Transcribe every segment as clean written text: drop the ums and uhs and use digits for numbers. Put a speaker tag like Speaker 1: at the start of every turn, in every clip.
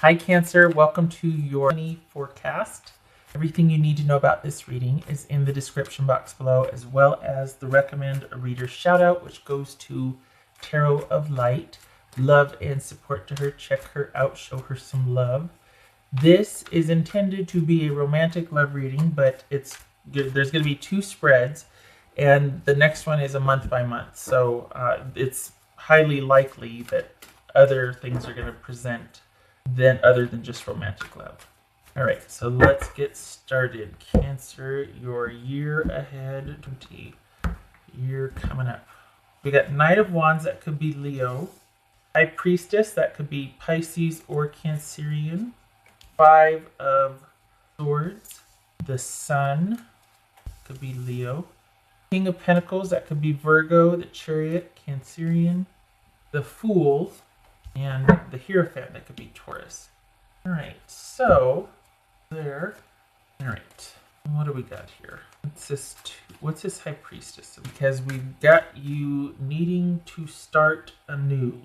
Speaker 1: Hi Cancer, welcome to your money forecast. Everything you need to know about this reading is in the description box below, as well as the recommend a reader shout out, which goes to Tarot of Light. Love and support to her. Check her out, show her some love. This is intended to be a romantic love reading, but there's going to be two spreads, and the next one is a month by month. So it's highly likely that other things are going to present other than just romantic love. All right, so let's get started. Cancer, your year ahead, 20 year coming up. We got Knight of Wands, that could be Leo. High Priestess, that could be Pisces or Cancerian. Five of Swords, the Sun, could be Leo. King of Pentacles, that could be Virgo. The Chariot, Cancerian. The Fool, and the Hierophant, that could be Taurus. All right, so there. All right, what do we got here? What's this High Priestess? Because we've got you needing to start anew.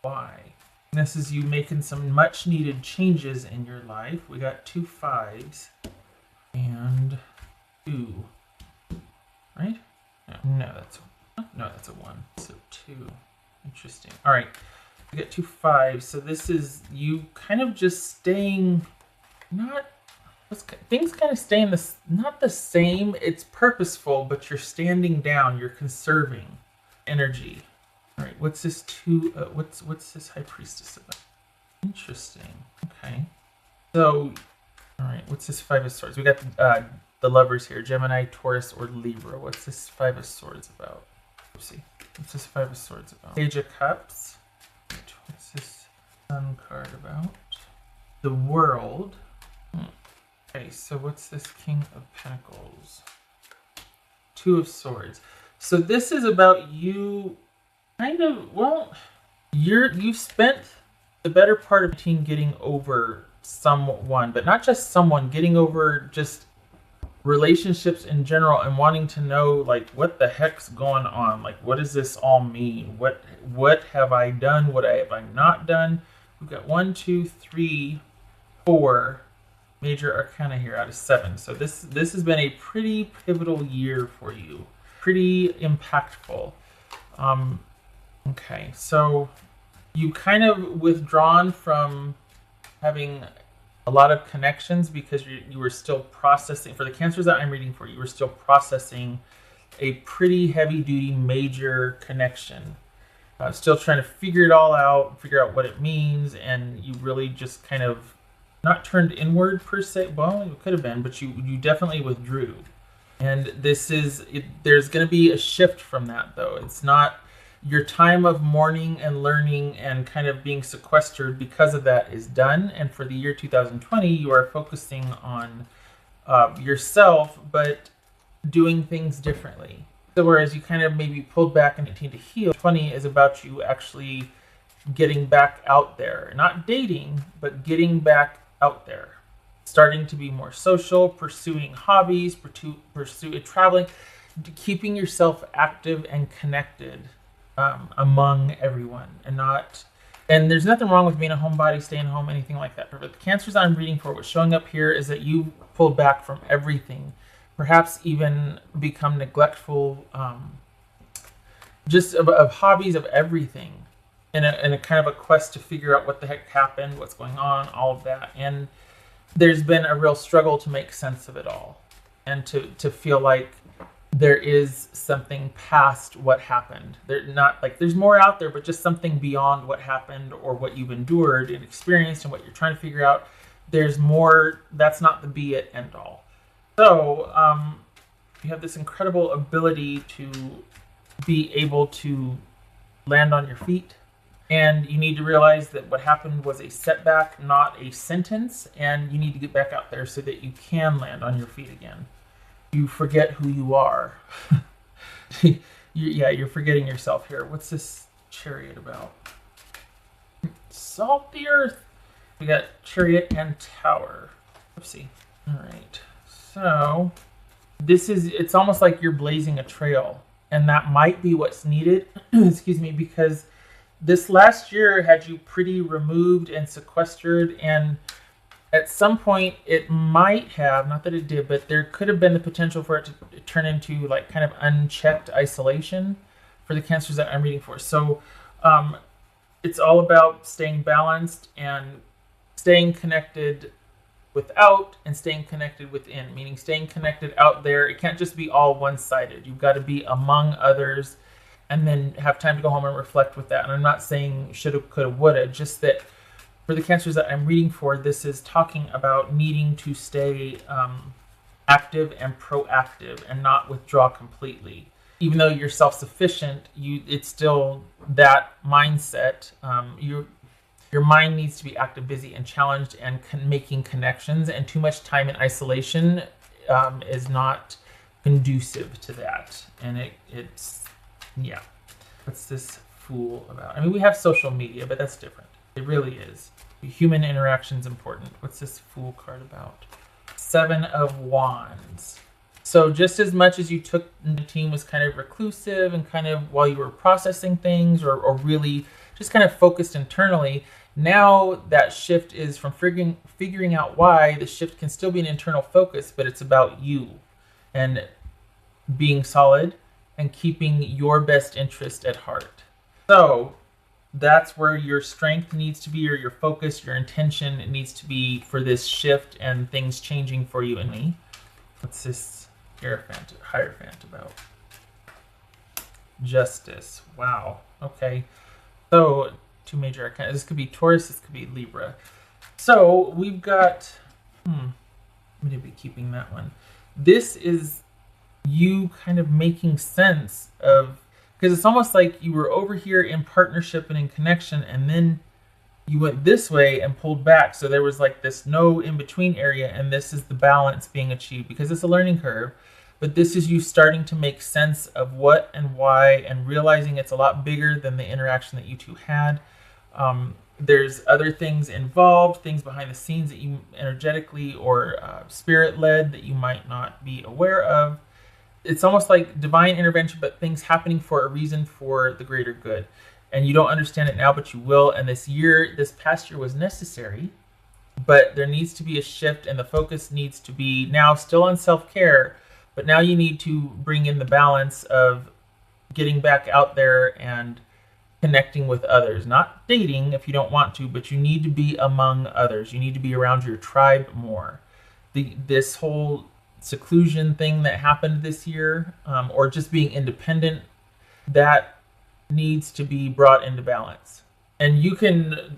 Speaker 1: Why? This is you making some much needed changes in your life. We got 2 5s and 2, right? No, that's a 1. So 2. Interesting. All right. We got 2 5s. So this is you kind of just staying things kind of stay in this, not the same. It's purposeful, but you're standing down. You're conserving energy. All right. What's this what's this High Priestess about? Interesting. Okay. So, all right. What's this 5 of Swords? We got the lovers here: Gemini, Taurus, or Libra. What's this 5 of Swords about? Oopsie. What's this 5 of Swords about? Page of Cups. What's this Sun card about? The World. Okay, so what's this King of Pentacles? 2 of Swords. So this is about you kind of, well, you've spent the better part of 18 getting over someone, but not just someone, getting over just relationships in general and wanting to know, like, what the heck's going on? Like, what does this all mean? What have I done? What have I not done? We've got 1, 2, 3, 4 major arcana here out of 7. So this has been a pretty pivotal year for you. Pretty impactful. Okay, so you kind of withdrawn from having a lot of connections because you were still processing. For the Cancers that I'm reading for, you were still processing a pretty heavy-duty major connection. Still trying to figure it all out, figure out what it means, and you really just kind of not turned inward per se. Well, it could have been, but you definitely withdrew. And there's going to be a shift from that, though. It's not your time of mourning and learning and kind of being sequestered because of that is done. And for the year 2020, you are focusing on yourself, but doing things differently. So whereas you kind of maybe pulled back in 18 to heal, 20 is about you actually getting back out there. Not dating, but getting back out there. Starting to be more social, pursuing hobbies, pursue traveling, keeping yourself active and connected among everyone, and there's nothing wrong with being a homebody, staying home, anything like that. But the Cancers I'm reading for, what's showing up here is that you pulled back from everything, perhaps even become neglectful, just of hobbies, of everything, in a kind of a quest to figure out what the heck happened, what's going on, all of that. And there's been a real struggle to make sense of it all, and to feel like there is something past what happened. There's more out there, but just something beyond what happened or what you've endured and experienced and what you're trying to figure out. There's more. That's not the be it end all. So you have this incredible ability to be able to land on your feet. And you need to realize that what happened was a setback, not a sentence. And you need to get back out there so that you can land on your feet again. You forget who you are. You're forgetting yourself here. What's this Chariot about? Salt the earth. We got Chariot and Tower. Oopsie. All right. So it's almost like you're blazing a trail. And that might be what's needed, excuse me, because this last year had you pretty removed and sequestered, and at some point it might have, not that it did, but there could have been the potential for it to turn into like kind of unchecked isolation for the cancers that I'm reading for. So it's all about staying balanced and staying connected without and staying connected within, meaning staying connected out there. It can't just be all one-sided. You've got to be among others and then have time to go home and reflect with that. And I'm not saying shoulda, coulda, woulda, just that for the cancers that I'm reading for, this is talking about needing to stay active and proactive and not withdraw completely. Even though you're self-sufficient, it's still that mindset. Your mind needs to be active, busy, and challenged and making connections, and too much time in isolation is not conducive to that. And it's, yeah. What's this fool about? I mean, we have social media, but that's different. It really is. Human interaction is important. What's this fool card about? 7 of Wands. So just as much as you took, the team was kind of reclusive and kind of while you were processing things or really just kind of focused internally, now that shift is from figuring out why. The shift can still be an internal focus, but it's about you and being solid and keeping your best interest at heart. So that's where your strength needs to be, or your focus, your intention needs to be for this shift and things changing for you and me. What's this Hierophant about? Justice. Wow. Okay. So 2 major arcana. This could be Taurus, this could be Libra. So we've got, I'm going to be keeping that one. This is you kind of making sense of, because it's almost like you were over here in partnership and in connection, and then you went this way and pulled back. So there was like this no in-between area, and this is the balance being achieved because it's a learning curve. But this is you starting to make sense of what and why and realizing it's a lot bigger than the interaction that you two had. There's other things involved, things behind the scenes that you energetically or spirit-led that you might not be aware of. It's almost like divine intervention, but things happening for a reason for the greater good. And you don't understand it now, but you will. And this past year was necessary, but there needs to be a shift, and the focus needs to be now still on self-care, but now you need to bring in the balance of getting back out there and connecting with others. Not dating if you don't want to, but you need to be among others. You need to be around your tribe more. This whole seclusion thing that happened this year, or just being independent, that needs to be brought into balance. And you can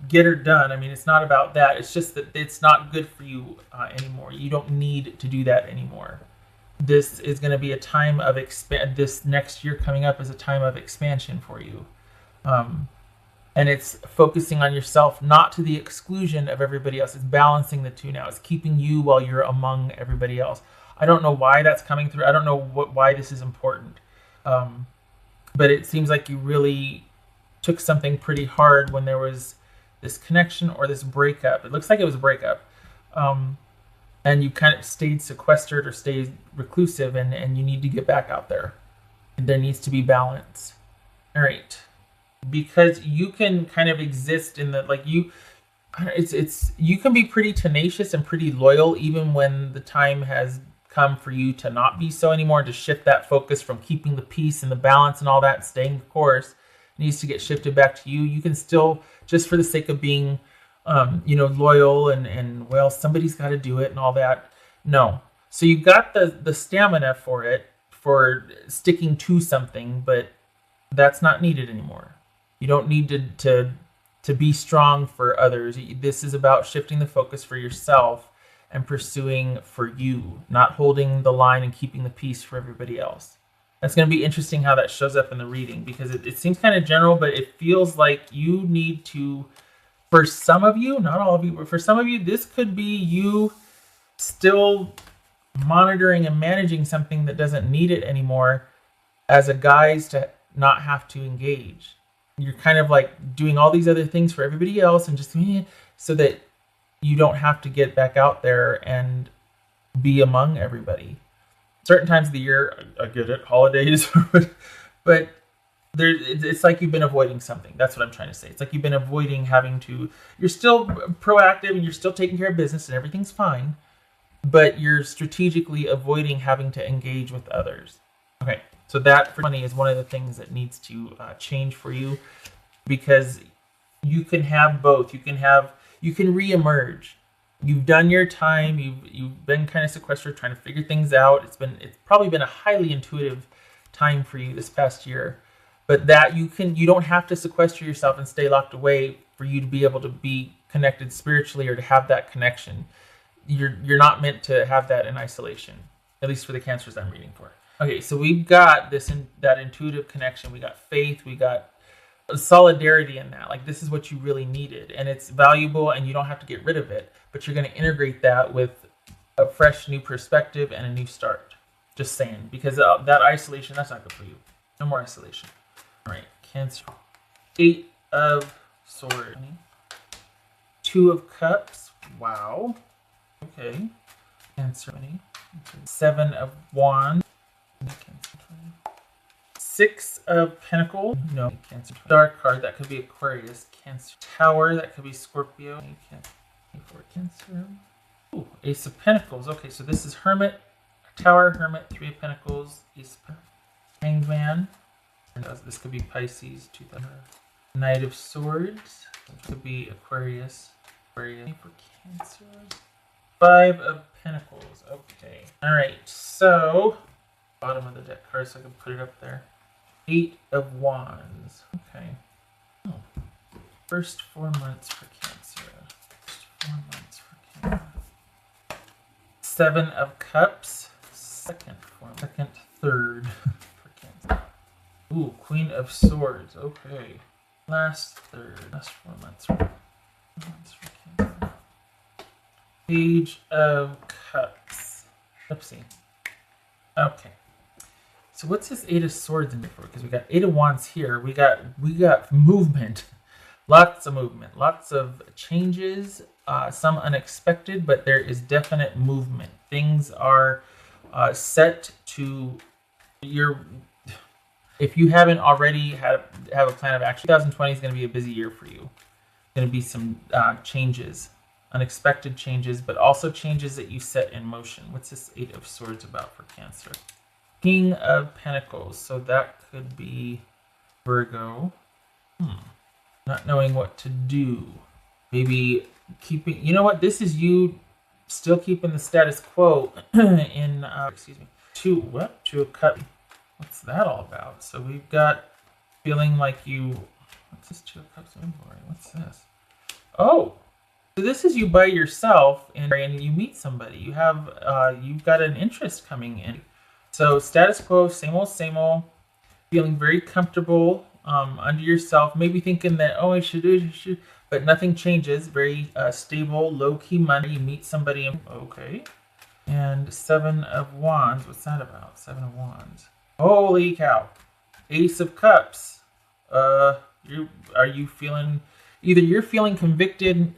Speaker 1: get her done. I mean, it's not about that. It's just that it's not good for you anymore. You don't need to do that anymore. This is going to be a time of this next year coming up is a time of expansion for you. And it's focusing on yourself, not to the exclusion of everybody else. It's balancing the two now. It's keeping you while you're among everybody else. I don't know why that's coming through. I don't know why this is important. But it seems like you really took something pretty hard when there was this connection or this breakup. It looks like it was a breakup. And you kind of stayed sequestered or stayed reclusive, and you need to get back out there. And there needs to be balance. All right. Because you can kind of exist in the, like you can be pretty tenacious and pretty loyal even when the time has come for you to not be so anymore, to shift that focus from keeping the peace and the balance and all that, staying the course, needs to get shifted back to you. You can still, just for the sake of being loyal and well, somebody's got to do it and all that. No. So you got the stamina for it, for sticking to something, but that's not needed anymore. You don't need to be strong for others. This is about shifting the focus for yourself and pursuing for you, not holding the line and keeping the peace for everybody else. That's going to be interesting how that shows up in the reading, because it seems kind of general, but it feels like you need to, for some of you, not all of you, but for some of you, this could be you still monitoring and managing something that doesn't need it anymore as a guise to not have to engage. You're kind of like doing all these other things for everybody else and just so that you don't have to get back out there and be among everybody. Certain times of the year, I get it, holidays, but It's like you've been avoiding something. That's what I'm trying to say. It's like you've been avoiding having to. You're still proactive and you're still taking care of business and everything's fine, but you're strategically avoiding having to engage with others. Okay, so that for money is one of the things that needs to change for you, because you can have both. You can reemerge. You've done your time. You've been kind of sequestered, trying to figure things out. It's probably been a highly intuitive time for you this past year. But that you don't have to sequester yourself and stay locked away for you to be able to be connected spiritually or to have that connection. You're not meant to have that in isolation, at least for the cancers I'm reading for. Okay, so we've got that intuitive connection. We got faith. We got solidarity in that. Like, this is what you really needed, and it's valuable, and you don't have to get rid of it. But you're going to integrate that with a fresh new perspective and a new start. Just saying, because that isolation, that's not good for you. No more isolation. All right, Cancer. 8 of Swords. 2 of Cups. Wow. Okay. Cancer. 7 of Wands. 6 of Pentacles. No, Cancer. Dark card. That could be Aquarius. Cancer. Tower. That could be Scorpio. Cancer. Ooh, Ace of Pentacles. Okay, so this is Hermit, Tower, Hermit, 3 of Pentacles, Ace of Pentacles. Hanged Man. This could be Pisces, 2000. Knight of Swords. This could be Aquarius. For Cancer. 5 of Pentacles. Okay. All right. So, bottom of the deck card, so I can put it up there. 8 of Wands. Okay. Oh. First 4 months for Cancer. First 4 months for Cancer. 7 of Cups. Second, third for Cancer. Ooh, Queen of Swords. Okay. Last 4 months for Cancer. Page of Cups. Oopsie. Okay. So what's this 8 of Swords in there for? Because we got 8 of Wands here. We got movement. Lots of movement. Lots of changes. Some unexpected, but there is definite movement. Things are set to your. If you haven't already have a plan of action, 2020 is going to be a busy year for you. Going to be some changes, unexpected changes, but also changes that you set in motion. What's this 8 of Swords about for Cancer? King of Pentacles. So that could be Virgo. Not knowing what to do. Maybe keeping. You know what? This is you still keeping the status quo in. Two of Cups. What's that all about? So we've got feeling like you. What's this 2 of Cups inventory? What's this? Oh, so this is you by yourself, and you meet somebody. You have you've got an interest coming in. So status quo, same old, feeling very comfortable under yourself. Maybe thinking that, oh, I should, but nothing changes. Very stable, low-key money. You meet somebody. Okay. And 7 of Wands. What's that about? 7 of Wands. Holy cow. Ace of Cups. Are you feeling, either you're feeling convicted.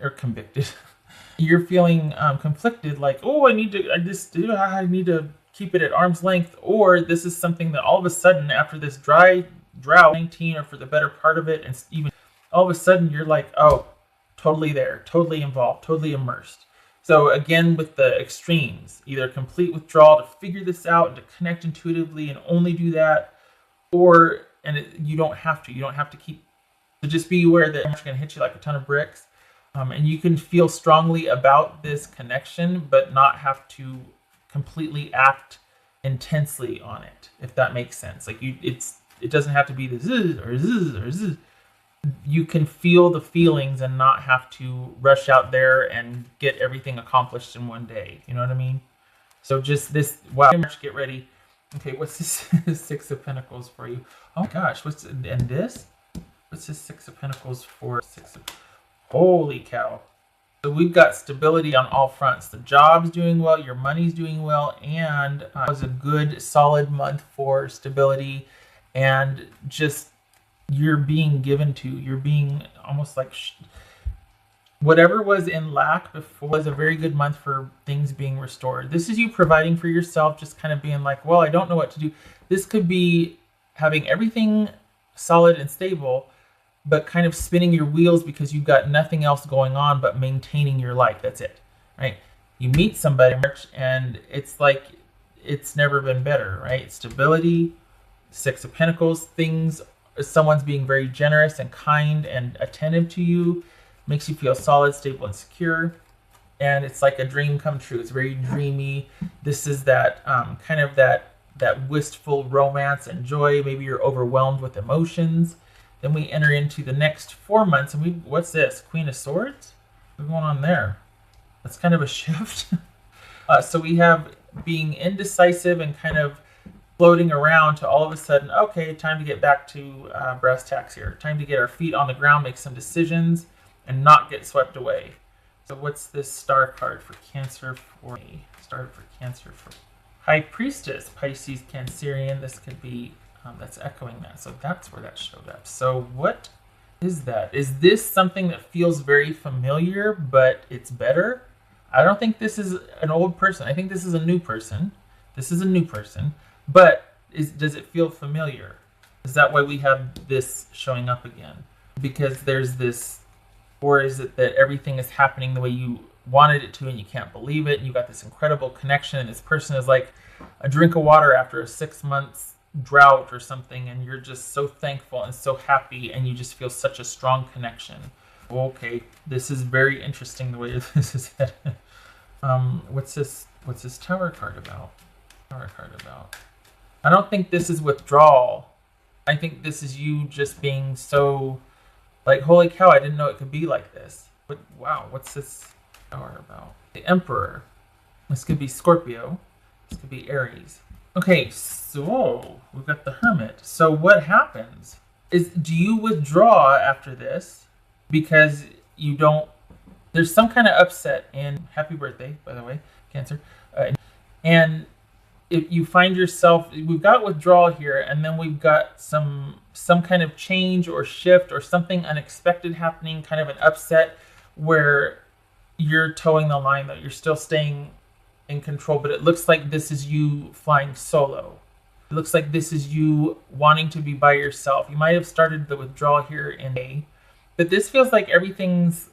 Speaker 1: You're feeling conflicted, like, oh, I need to keep it at arm's length, or this is something that all of a sudden, after this drought 19, or for the better part of it, and even all of a sudden you're like, oh, totally there, totally involved, totally immersed. So again, with the extremes, either complete withdrawal to figure this out and to connect intuitively and only do that, or you don't have to keep. So just be aware that it's going to hit you like a ton of bricks, and you can feel strongly about this connection, but not have to completely act intensely on it, if that makes sense. Like it doesn't have to be the zzz or zzz or zzz. You can feel the feelings and not have to rush out there and get everything accomplished in one day. You know what I mean? So just this, wow, get ready. Okay, what's this 6 of Pentacles for you? Oh my gosh, what's this 6 of Pentacles for? Holy cow. So we've got stability on all fronts. The job's doing well, your money's doing well, and it was a good, solid month for stability, and just you're being given to. You're being almost like whatever was in lack before was a very good month for things being restored. This is you providing for yourself, just kind of being like, well, I don't know what to do. This could be having everything solid and stable, but kind of spinning your wheels because you've got nothing else going on but maintaining your life. That's it, right? You meet somebody and it's like it's never been better, right? Stability, Six of Pentacles, someone's being very generous and kind and attentive to you, makes you feel solid, stable, and secure. And it's like a dream come true. It's very dreamy. This is that kind of that wistful romance and joy. Maybe you're overwhelmed with emotions. Then we enter into the next 4 months, and what's this? Queen of Swords? What's going on there? That's kind of a shift. So we have being indecisive and kind of floating around to all of a sudden, okay, time to get back to brass tacks here. Time to get our feet on the ground, make some decisions, and not get swept away. So what's this star card for Cancer for me? Star for Cancer for High Priestess, Pisces, Cancerian. This could be, that's echoing that. So that's where that showed up. So what is that? Is this something that feels very familiar, but it's better? I don't think this is an old person. I think this is a new person. This is a new person. But does it feel familiar? Is that why we have this showing up again? Because there's this, or is it that everything is happening the way you wanted it to and you can't believe it, and you got this incredible connection, and this person is like a drink of water after a 6 months drought or something, and you're just so thankful and so happy, and you just feel such a strong connection. Okay, this is very interesting the way this is headed. What's this Tower card about? Tower card about. I don't think this is withdrawal. I think this is you just being so like, holy cow, I didn't know it could be like this. But wow, what's this Tower about? The Emperor. This could be Scorpio. This could be Aries. Okay, so we've got the Hermit. So what happens is, do you withdraw after this because you don't, there's some kind of upset, and happy birthday, by the way, Cancer. And if you find yourself, we've got withdrawal here, and then we've got some kind of change or shift or something unexpected happening, kind of an upset where you're towing the line, that you're still staying in control, but it looks like this is you flying solo. It looks like this is you wanting to be by yourself. You might have started the withdrawal here in May, but this feels like everything's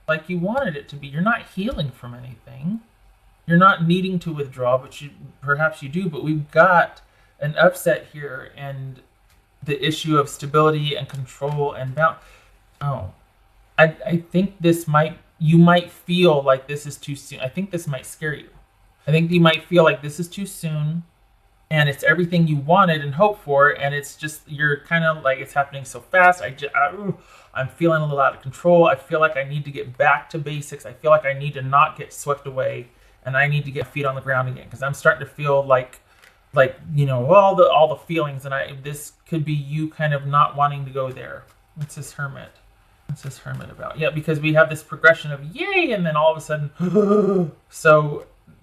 Speaker 1: like you wanted it to be. You're not healing from anything. You're not needing to withdraw, but perhaps you do. But we've got an upset here, and the issue of stability and control and balance. Oh, I think you might feel like this is too soon. I think this might scare you. I think you might feel like this is too soon, and it's everything you wanted and hoped for, and it's just, you're kind of like, it's happening so fast. I'm feeling a little out of control. I feel like I need to get back to basics. I feel like I need to not get swept away, and I need to get feet on the ground again, because I'm starting to feel like all the feelings, and this could be you kind of not wanting to go there. What's this Hermit? What's this Hermit about? Yeah, because we have this progression of yay, and then all of a sudden,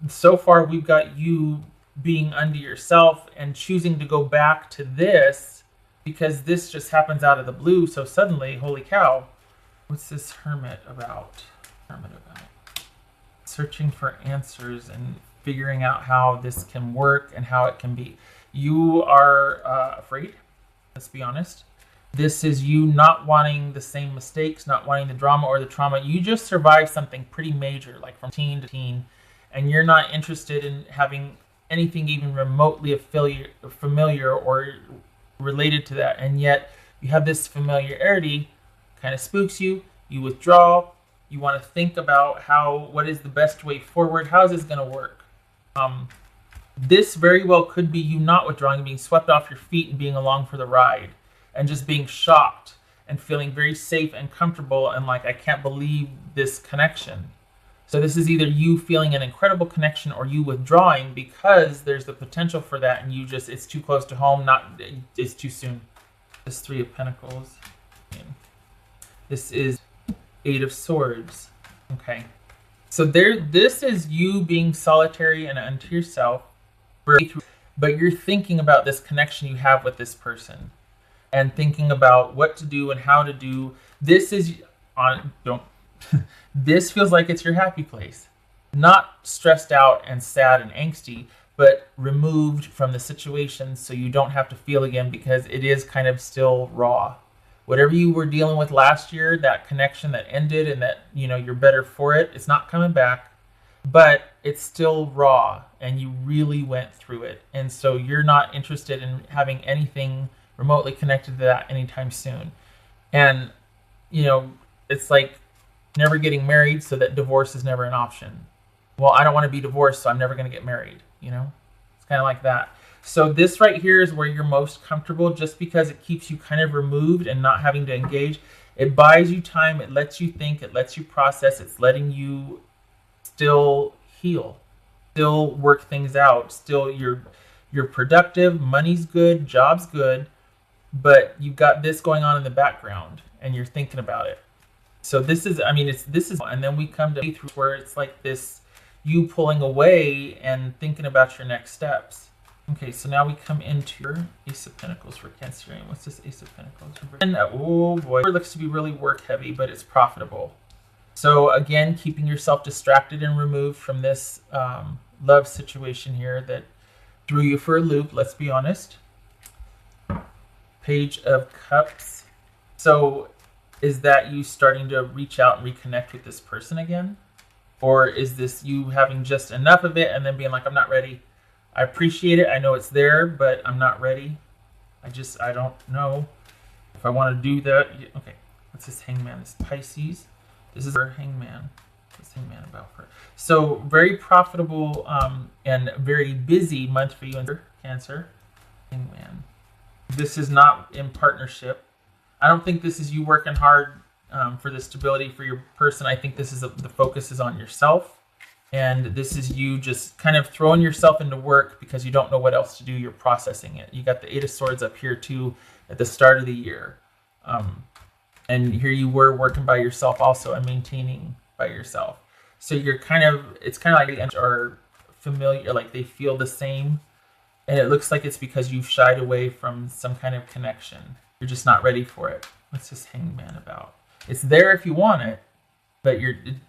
Speaker 1: so far we've got you being unto yourself and choosing to go back to this because this just happens out of the blue. So suddenly, holy cow, what's this Hermit about? Searching for answers and figuring out how this can work and how it can be. You are afraid, let's be honest. This is you not wanting the same mistakes, not wanting the drama or the trauma. You just survived something pretty major, like from teen to teen, and you're not interested in having anything even remotely familiar or related to that. And yet you have this familiarity, kind of spooks you. You withdraw. You want to think about what is the best way forward? How is this going to work? This very well could be you not withdrawing, being swept off your feet and being along for the ride, and just being shocked and feeling very safe and comfortable and like, I can't believe this connection. So this is either you feeling an incredible connection or you withdrawing because there's the potential for that, and it's too close to home, it's too soon. This Three of Pentacles. This is Eight of Swords. Okay. So this is you being solitary and unto yourself, but you're thinking about this connection you have with this person and thinking about what to do and how to do. This feels like it's your happy place. Not stressed out and sad and angsty, but removed from the situation so you don't have to feel again, because it is kind of still raw. Whatever you were dealing with last year, that connection that ended and that, you're better for it, it's not coming back, but it's still raw and you really went through it. And so you're not interested in having anything remotely connected to that anytime soon. And, it's like never getting married, so that divorce is never an option. Well, I don't want to be divorced, so I'm never going to get married. It's kind of like that. So this right here is where you're most comfortable, just because it keeps you kind of removed and not having to engage. It buys you time. It lets you think. It lets you process. It's letting you still heal, still work things out. Still, you're productive. Money's good. Job's good. But you've got this going on in the background, and you're thinking about it. So this is, and then we come to where it's like this, you pulling away and thinking about your next steps. Okay, so now we come into your Ace of Pentacles for Cancerian. What's this Ace of Pentacles? And, oh boy, it looks to be really work heavy, but it's profitable. So again, keeping yourself distracted and removed from this love situation here that threw you for a loop, let's be honest. Page of Cups. So is that you starting to reach out and reconnect with this person again? Or is this you having just enough of it and then being like, I'm not ready. I appreciate it. I know it's there, but I'm not ready. I don't know if I want to do that. Okay, what's this Hangman? This Pisces. This is her Hangman. What's Hangman about for her? So very profitable and very busy month for you in Cancer. Hangman. This is not in partnership. I don't think this is you working hard for the stability for your person. I think this is the focus is on yourself. And this is you just kind of throwing yourself into work because you don't know what else to do. You're processing it. You got the Eight of Swords up here too at the start of the year. And here you were working by yourself also and maintaining by yourself. So you're it's kind of like the are familiar, like they feel the same. And it looks like it's because you've shied away from some kind of connection. You're just not ready for it. What's this Hangman about? It's there if you want it, but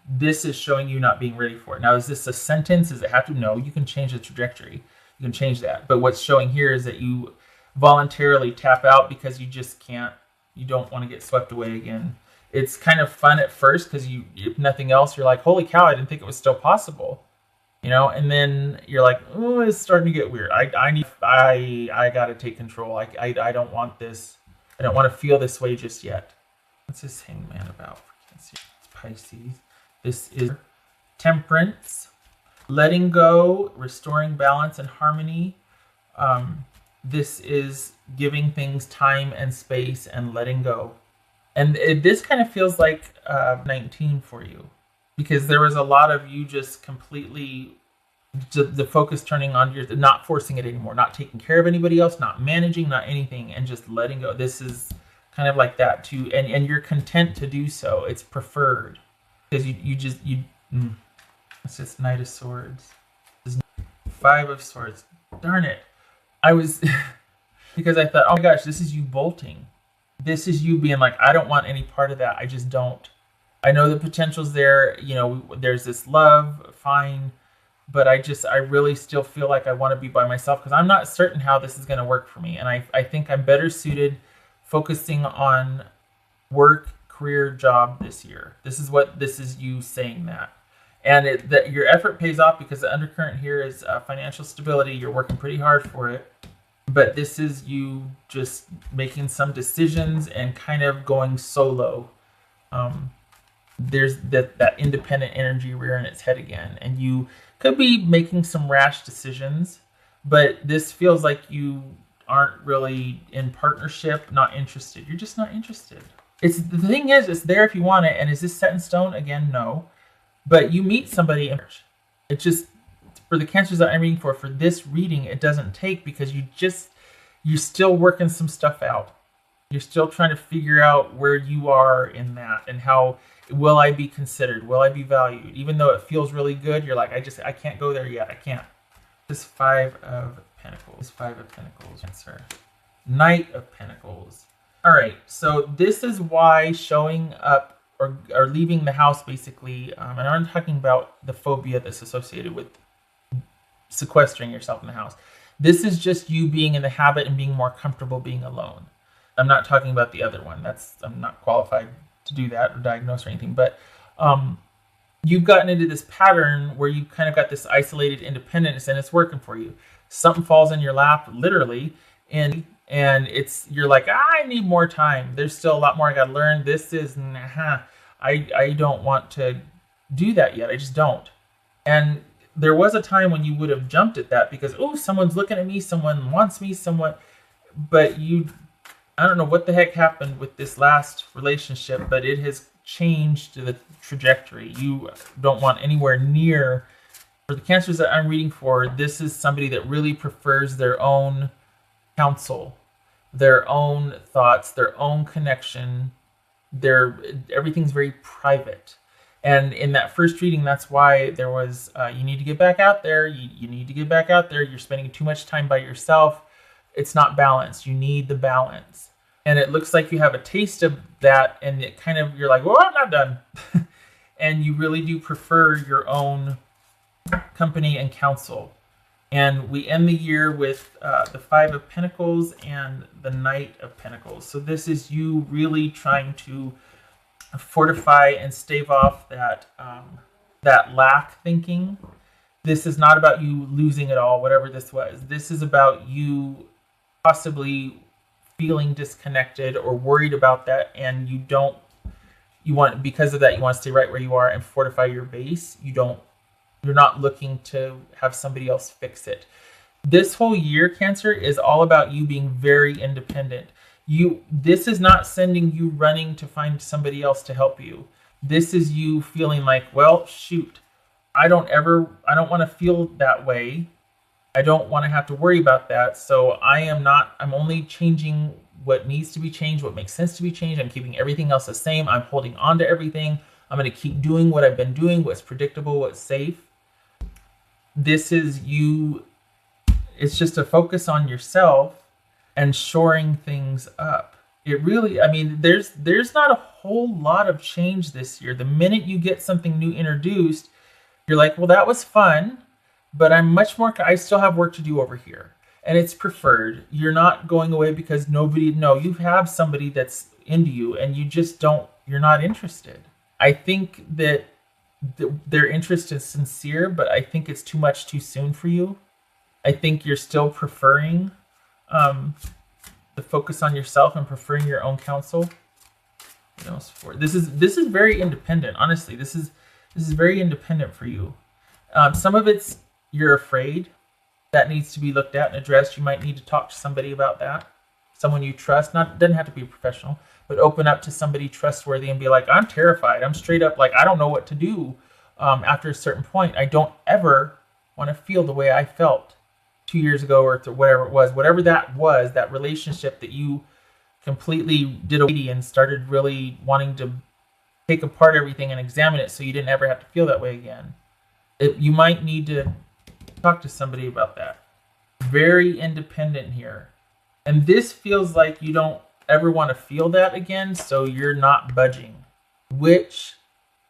Speaker 1: this is showing you not being ready for it. Now, is this a sentence? Does it have to? No, you can change the trajectory. You can change that. But what's showing here is that you voluntarily tap out because you just can't, you don't want to get swept away again. It's kind of fun at first because if nothing else, you're like, holy cow, I didn't think it was still possible. And then you're like, oh, it's starting to get weird. I got to take control. I don't want this. I don't want to feel this way just yet. What's this Hangman about? It's Pisces. This is Temperance. Letting go, restoring balance and harmony. This is giving things time and space and letting go. And this kind of feels like 19 for you. Because there was a lot of you just completely, the focus turning on your, not forcing it anymore, not taking care of anybody else, not managing, not anything, and just letting go. This is kind of like that too, and you're content to do so. It's preferred because it's just Knight of Swords. Five of Swords. Darn it! I was because I thought, oh my gosh, this is you bolting. This is you being like, I don't want any part of that. I just don't. I know the potential's there, there's this love, fine, but I really still feel like I want to be by myself because I'm not certain how this is going to work for me. And I think I'm better suited focusing on work, career, job this year. This is you saying that. And that your effort pays off because the undercurrent here is financial stability. You're working pretty hard for it. But this is you just making some decisions and kind of going solo. There's that independent energy rearing its head again. And you could be making some rash decisions, but this feels like you aren't really in partnership, not interested. You're just not interested. The thing is, it's there if you want it. And is this set in stone? Again, no. But you meet somebody in marriage. It just, for the Cancers that I'm reading for this reading, it doesn't take because you're still working some stuff out. You're still trying to figure out where you are in that and how will I be considered? Will I be valued? Even though it feels really good, you're like, I can't go there yet. I can't. This Five of Pentacles. Five of Pentacles. Answer. Knight of Pentacles. All right. So this is why showing up or leaving the house basically, and I'm talking about the phobia that's associated with sequestering yourself in the house. This is just you being in the habit and being more comfortable being alone. I'm not talking about the other one. I'm not qualified to do that or diagnose or anything. But you've gotten into this pattern where you kind of got this isolated independence, and it's working for you. Something falls in your lap, literally, and you're like, I need more time. There's still a lot more I got to learn. This is, I don't want to do that yet. I just don't. And there was a time when you would have jumped at that because, oh, someone's looking at me, someone wants me, but I don't know what the heck happened with this last relationship, but it has changed the trajectory. You don't want anywhere near, for the cancers that I'm reading for, this is somebody that really prefers their own counsel, their own thoughts, their own connection. Everything's very private. And in that first reading, that's why there was, you need to get back out there. You need to get back out there. You're spending too much time by yourself. It's not balanced. You need the balance. And it looks like you have a taste of that. And it kind of, you're like, well, I'm not done. And you really do prefer your own company and counsel. And we end the year with the Five of Pentacles and the Knight of Pentacles. So this is you really trying to fortify and stave off that lack thinking. This is not about you losing it all, whatever this was. This is about you possibly feeling disconnected or worried about that, and because of that, you want to stay right where you are and fortify your base. You're not looking to have somebody else fix it. This whole year, Cancer, is all about you being very independent. This is not sending you running to find somebody else to help you. This is you feeling like, well, shoot, I don't want to feel that way. I don't want to have to worry about that. So I'm only changing what needs to be changed, what makes sense to be changed. I'm keeping everything else the same. I'm holding on to everything. I'm going to keep doing what I've been doing, what's predictable, what's safe. This is you. It's just a focus on yourself and shoring things up. It really, there's not a whole lot of change this year. The minute you get something new introduced, you're like, well, that was fun, but I still have work to do over here. And it's preferred. You're not going away because you have somebody that's into you and you're not interested. I think that their interest is sincere, but I think it's too much too soon for you. I think you're still preferring the focus on yourself and preferring your own counsel. This is very independent. Honestly, this is very independent for you. Some of it's you're afraid. That needs to be looked at and addressed. You might need to talk to somebody about that. Someone you trust. Doesn't have to be a professional, but open up to somebody trustworthy and be like, I'm terrified. I'm straight up like, I don't know what to do. After a certain point, I don't ever want to feel the way I felt 2 years ago or whatever that was, that relationship that you completely did away and started really wanting to take apart everything and examine it so you didn't ever have to feel that way again. You might need to talk to somebody about that. Very independent here. And this feels like you don't ever want to feel that again, so you're not budging. Which,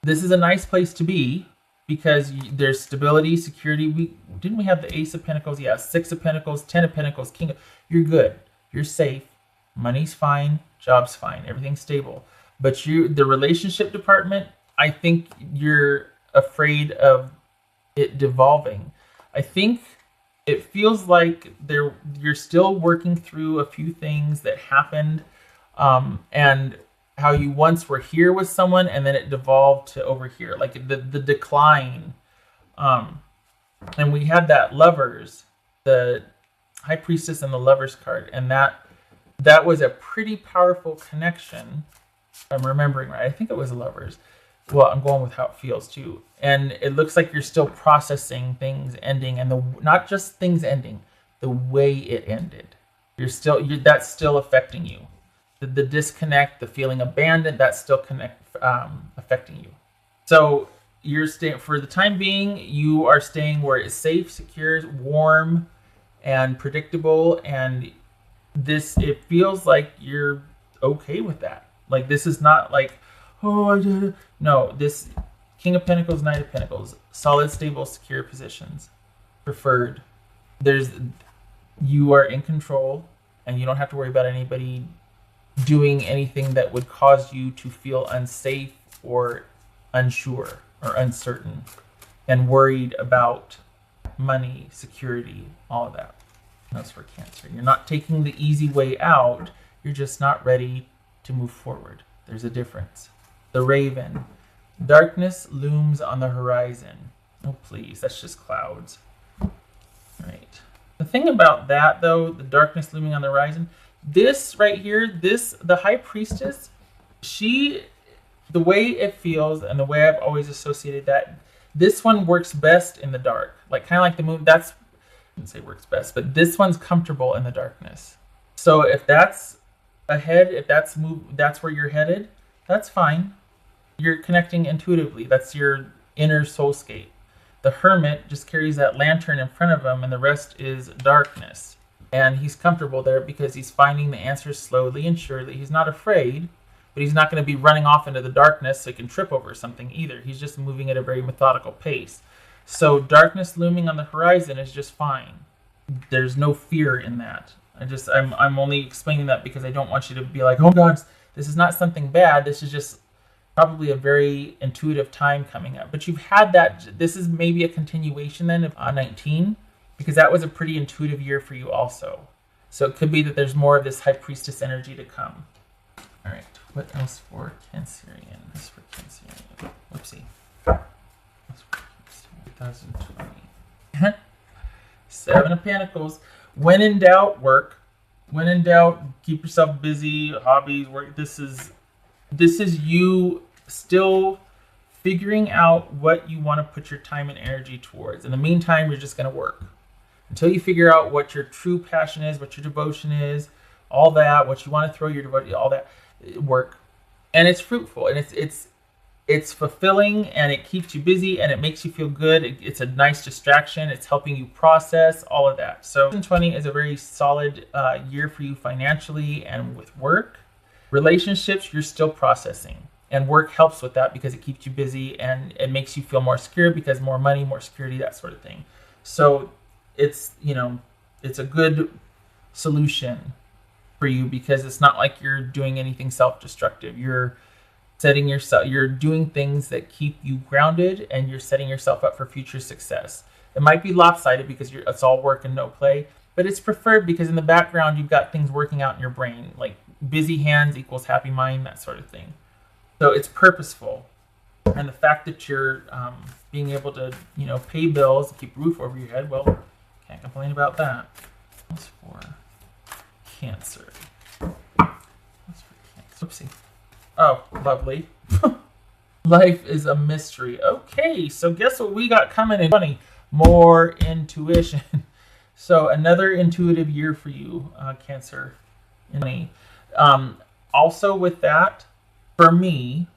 Speaker 1: this is a nice place to be because there's stability, security. Didn't we have the Ace of Pentacles? Yeah, Six of Pentacles, Ten of Pentacles, King of... You're good. You're safe. Money's fine. Job's fine. Everything's stable. But the relationship department, I think you're afraid of it devolving. I think it feels like you're still working through a few things that happened, and how you once were here with someone and then it devolved to over here, like the decline. And we had that Lovers, the High Priestess and the Lovers card, and that was a pretty powerful connection. If I'm remembering right. I think it was Lovers. Well, I'm going with how it feels too. And it looks like you're still processing things ending, and not just things ending, the way it ended. That's still affecting you. The disconnect, the feeling abandoned, that's still affecting you. So you're staying, for the time being, you are staying where it's safe, secure, warm, and predictable. And it feels like you're okay with that. Like, this is not like, oh, I did it. No, this King of Pentacles, Knight of Pentacles, solid, stable, secure positions. preferred. You are in control, and you don't have to worry about anybody doing anything that would cause you to feel unsafe or unsure or uncertain and worried about money, security, all of that. That's for Cancer. You're not taking the easy way out. You're just not ready to move forward. There's a difference. The Raven. Darkness looms on the horizon. Oh, please. That's just clouds. Right. The thing about that, though, the darkness looming on the horizon, this right here, the High Priestess, the way it feels and the way I've always associated that, this one works best in the dark. Like, kind of like the moon. I wouldn't say works best, but this one's comfortable in the darkness. So if that's ahead, if that's where you're headed, that's fine. You're connecting intuitively. That's your inner soulscape. The Hermit just carries that lantern in front of him, and the rest is darkness. And he's comfortable there because he's finding the answers slowly and surely. He's not afraid, but he's not going to be running off into the darkness so he can trip over something either. He's just moving at a very methodical pace. So darkness looming on the horizon is just fine. There's no fear in that. I'm only explaining that because I don't want you to be like, oh God, this is not something bad. This is just probably a very intuitive time coming up. But you've had that. This is maybe a continuation then of 19, because that was a pretty intuitive year for you also. So it could be that there's more of this High Priestess energy to come. All right. What else for Cancerian? This for Cancerian. Whoopsie. What's for Cancerian? 2020. 7 of Pentacles. When in doubt, work. When in doubt, keep yourself busy. Hobbies, work. This is you still figuring out what you want to put your time and energy towards. In the meantime, you're just going to work until you figure out what your true passion is, what your devotion is, all that, what you want to throw your devotion, all that work. And it's fruitful, and it's fulfilling, and it keeps you busy, and it makes you feel good. It's a nice distraction. It's helping you process all of that. So 2020 is a very solid year for you financially and with work. Relationships, you're still processing, and work helps with that because it keeps you busy and it makes you feel more secure because more money, more security, that sort of thing. So it's a good solution for you because it's not like you're doing anything self-destructive. You're doing things that keep you grounded, and you're setting yourself up for future success. It might be lopsided because it's all work and no play, but it's preferred because in the background you've got things working out in your brain, like busy hands equals happy mind, that sort of thing. So it's purposeful. And the fact that you're being able to, pay bills, keep a roof over your head, well, can't complain about that. What's for Cancer? What's for Cancer? Oopsie. Oh, lovely. Life is a mystery. Okay, so guess what we got coming in 2020? More intuition. So another intuitive year for you, Cancer. Also with that, for me,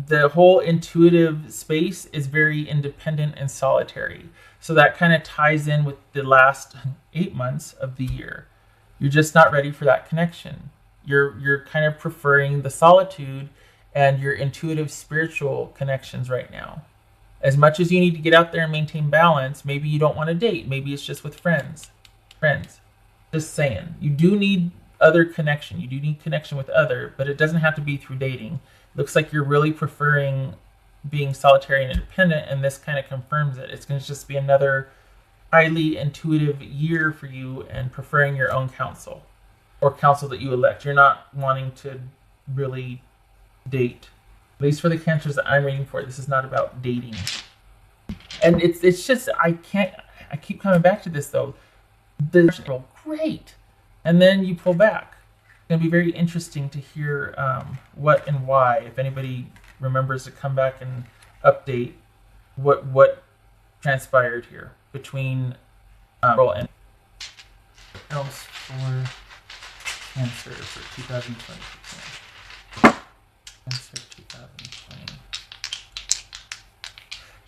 Speaker 1: the whole intuitive space is very independent and solitary. So that kind of ties in with the last 8 months of the year. You're just not ready for that connection. You're kind of preferring the solitude and your intuitive spiritual connections right now. As much as you need to get out there and maintain balance, maybe you don't want to date. Maybe it's just with friends. Just saying. You do need other connection. You do need connection with other, but it doesn't have to be through dating. Looks like you're really preferring being solitary and independent, and this kind of confirms it. It's going to just be another highly intuitive year for you and preferring your own counsel or counsel that you elect. You're not wanting to really date. At least for the Cancers that I'm reading for, this is not about dating. And it's just, I keep coming back to this though. Great. And then you pull back. It's going to be very interesting to hear what and why. If anybody remembers to come back and update what transpired here between April and else for Cancer for 2020. Cancer 2020.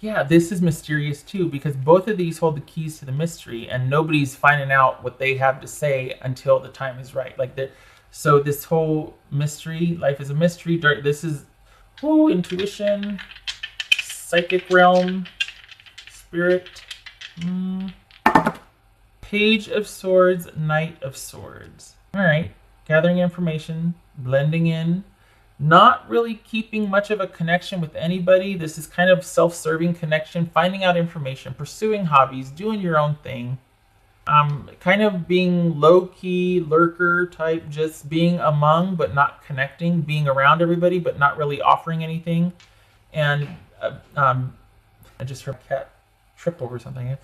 Speaker 1: Yeah, this is mysterious too, because both of these hold the keys to the mystery, and nobody's finding out what they have to say until the time is right. So this whole mystery, life is a mystery. This is intuition, psychic realm, spirit. Page of Swords, Knight of Swords. All right. Gathering information, blending in, not really keeping much of a connection with anybody. This is kind of self-serving connection, finding out information, pursuing hobbies, doing your own thing. Kind of being low-key, lurker type, just being among but not connecting, being around everybody but not really offering anything. And I just heard a cat trip over something.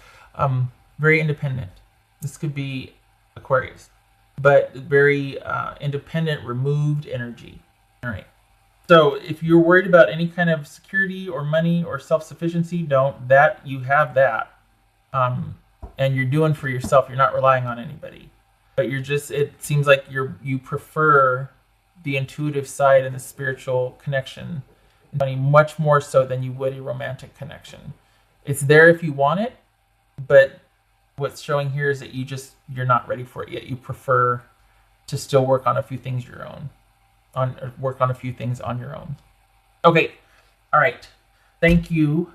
Speaker 1: Very independent. This could be Aquarius, but very independent, removed energy. All right. So if you're worried about any kind of security or money or self-sufficiency, don't. That you have that. And you're doing for yourself. You're not relying on anybody. But you're just, it seems like you prefer the intuitive side and the spiritual connection much more so than you would a romantic connection. It's there if you want it, but what's showing here is that you're not ready for it yet. You prefer to still work on a few things work on a few things on your own. Okay. All right. Thank you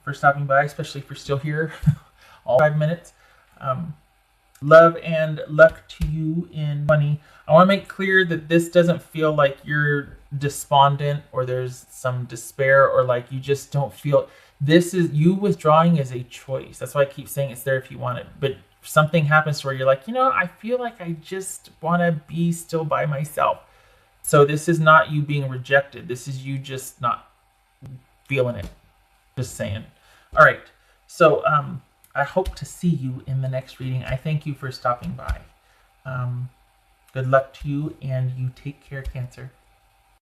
Speaker 1: for stopping by, especially if you're still here all 5 minutes. Love and luck to you in money. I want to make clear that this doesn't feel like you're despondent or there's some despair or like you just don't feel. This is you withdrawing is a choice. That's why I keep saying it's there if you want it. But something happens to where you're like, I feel like I just want to be still by myself. So this is not you being rejected. This is you just not feeling it. Just saying. All right. So I hope to see you in the next reading. I thank you for stopping by. Good luck to you, and you take care, Cancer.